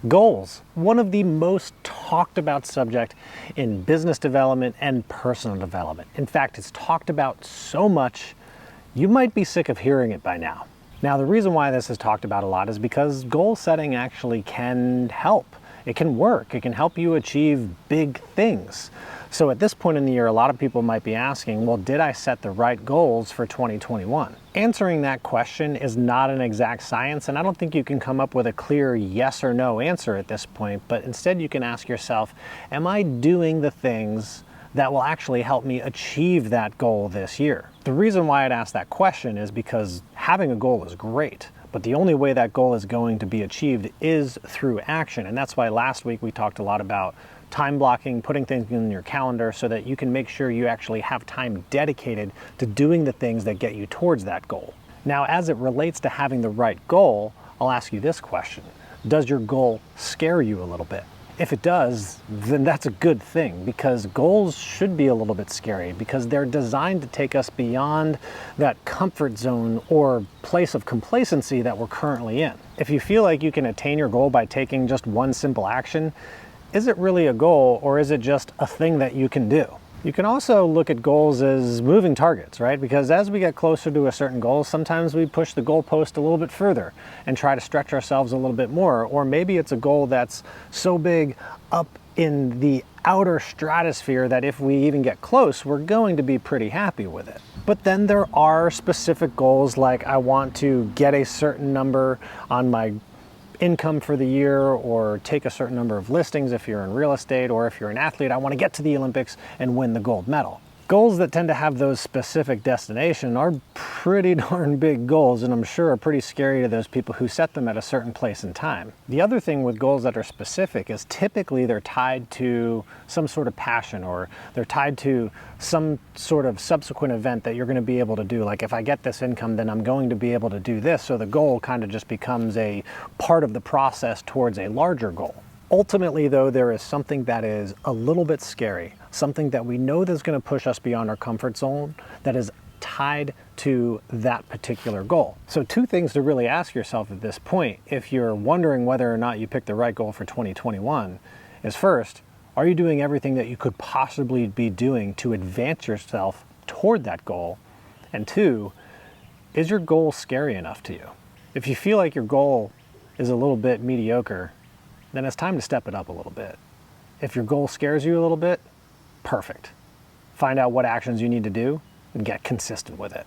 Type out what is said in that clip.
Goals, one of the most talked about subject in business development and personal development. In fact, it's talked about so much, you might be sick of hearing it by now. Now, the reason why this is talked about a lot is because goal setting actually can help. It can work. It can help you achieve big things. So at this point in the year, a lot of people might be asking, well, did I set the right goals for 2021? Answering that question is not an exact science, and I don't think you can come up with a clear yes or no answer at this point, but instead you can ask yourself, am I doing the things that will actually help me achieve that goal this year? The reason why I'd ask that question is because having a goal is great, but the only way that goal is going to be achieved is through action. And that's why last week we talked a lot about time blocking, putting things in your calendar so that you can make sure you actually have time dedicated to doing the things that get you towards that goal. Now, as it relates to having the right goal, I'll ask you this question. Does your goal scare you a little bit? If it does, then that's a good thing, because goals should be a little bit scary because they're designed to take us beyond that comfort zone or place of complacency that we're currently in. If you feel like you can attain your goal by taking just one simple action, is it really a goal, or is it just a thing that you can do? You can also look at goals as moving targets, right? Because as we get closer to a certain goal, sometimes we push the goalpost a little bit further and try to stretch ourselves a little bit more. Or maybe it's a goal that's so big up in the outer stratosphere that if we even get close, we're going to be pretty happy with it. But then there are specific goals, like I want to get a certain number on my income for the year, or take a certain number of listings if you're in real estate, or if you're an athlete, I want to get to the Olympics and win the gold medal. Goals that tend to have those specific destinations are pretty darn big goals, and I'm sure are pretty scary to those people who set them at a certain place in time. The other thing with goals that are specific is typically they're tied to some sort of passion, or they're tied to some sort of subsequent event that you're going to be able to do. Like, if I get this income, then I'm going to be able to do this. So the goal kind of just becomes a part of the process towards a larger goal. Ultimately, though, there is something that is a little bit scary, something that we know that's going to push us beyond our comfort zone, that is tied to that particular goal. So two things to really ask yourself at this point, if you're wondering whether or not you picked the right goal for 2021, is first, are you doing everything that you could possibly be doing to advance yourself toward that goal? And two, is your goal scary enough to you? If you feel like your goal is a little bit mediocre, then it's time to step it up a little bit. If your goal scares you a little bit, perfect. Find out what actions you need to do and get consistent with it.